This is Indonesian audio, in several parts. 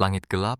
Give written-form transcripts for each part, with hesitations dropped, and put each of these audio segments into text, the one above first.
Langit gelap,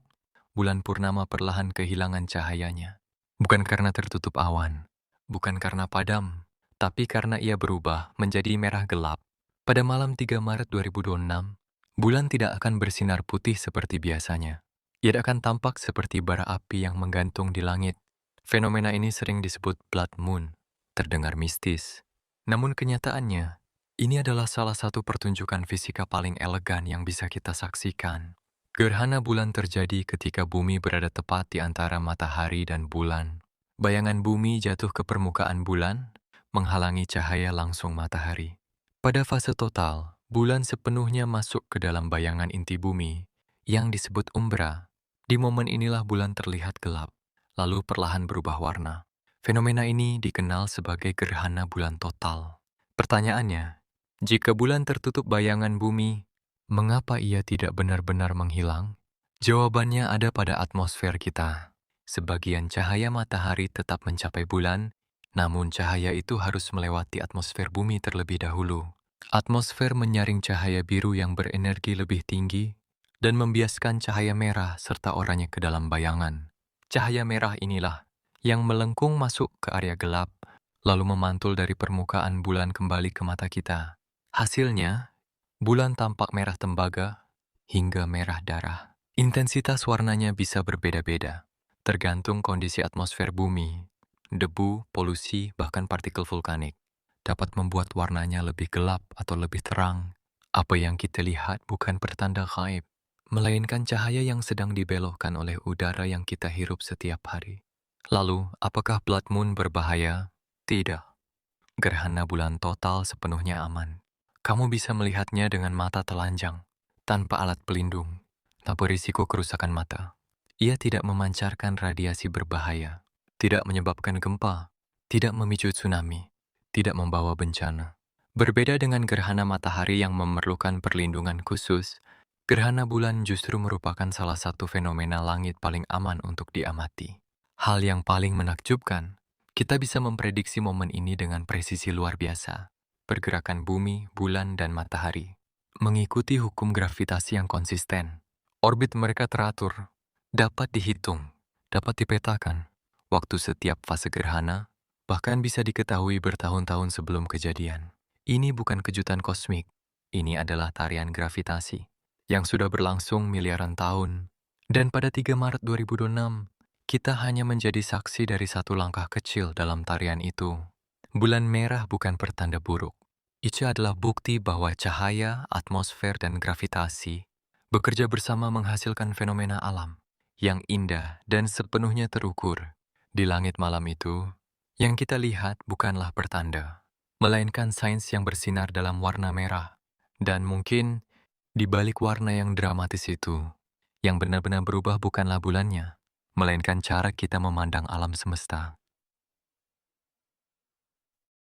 bulan purnama perlahan kehilangan cahayanya. Bukan karena tertutup awan, bukan karena padam, tapi karena ia berubah menjadi merah gelap. Pada malam 3 Maret 2026, bulan tidak akan bersinar putih seperti biasanya. Ia akan tampak seperti bara api yang menggantung di langit. Fenomena ini sering disebut blood moon, terdengar mistis. Namun kenyataannya, ini adalah salah satu pertunjukan fisika paling elegan yang bisa kita saksikan. Gerhana bulan terjadi ketika bumi berada tepat di antara matahari dan bulan. Bayangan bumi jatuh ke permukaan bulan, menghalangi cahaya langsung matahari. Pada fase total, bulan sepenuhnya masuk ke dalam bayangan inti bumi, yang disebut umbra. Di momen inilah bulan terlihat gelap, lalu perlahan berubah warna. Fenomena ini dikenal sebagai gerhana bulan total. Pertanyaannya, jika bulan tertutup bayangan bumi, mengapa ia tidak benar-benar menghilang? Jawabannya ada pada atmosfer kita. Sebagian cahaya matahari tetap mencapai bulan, namun cahaya itu harus melewati atmosfer bumi terlebih dahulu. Atmosfer menyaring cahaya biru yang berenergi lebih tinggi dan membiaskan cahaya merah serta oranye ke dalam bayangan. Cahaya merah inilah yang melengkung masuk ke area gelap, lalu memantul dari permukaan bulan kembali ke mata kita. Hasilnya, bulan tampak merah tembaga hingga merah darah. Intensitas warnanya bisa berbeda-beda, tergantung kondisi atmosfer bumi. Debu, polusi, bahkan partikel vulkanik dapat membuat warnanya lebih gelap atau lebih terang. Apa yang kita lihat bukan pertanda gaib, melainkan cahaya yang sedang dibelokkan oleh udara yang kita hirup setiap hari. Lalu, apakah blood moon berbahaya? Tidak. Gerhana bulan total sepenuhnya aman. Kamu bisa melihatnya dengan mata telanjang, tanpa alat pelindung, tanpa risiko kerusakan mata. Ia tidak memancarkan radiasi berbahaya, tidak menyebabkan gempa, tidak memicu tsunami, tidak membawa bencana. Berbeda dengan gerhana matahari yang memerlukan perlindungan khusus, gerhana bulan justru merupakan salah satu fenomena langit paling aman untuk diamati. Hal yang paling menakjubkan, kita bisa memprediksi momen ini dengan presisi luar biasa. Pergerakan bumi, bulan, dan matahari mengikuti hukum gravitasi yang konsisten. Orbit mereka teratur, dapat dihitung, dapat dipetakan. Waktu setiap fase gerhana bahkan bisa diketahui bertahun-tahun sebelum kejadian. Ini bukan kejutan kosmik, ini adalah tarian gravitasi yang sudah berlangsung miliaran tahun. Dan pada 3 Maret 2026, kita hanya menjadi saksi dari satu langkah kecil dalam tarian itu. Bulan merah bukan pertanda buruk. Itu adalah bukti bahwa cahaya, atmosfer, dan gravitasi bekerja bersama menghasilkan fenomena alam yang indah dan sepenuhnya terukur. Di langit malam itu, yang kita lihat bukanlah pertanda, melainkan sains yang bersinar dalam warna merah. Dan mungkin di balik warna yang dramatis itu, yang benar-benar berubah bukanlah bulannya, melainkan cara kita memandang alam semesta.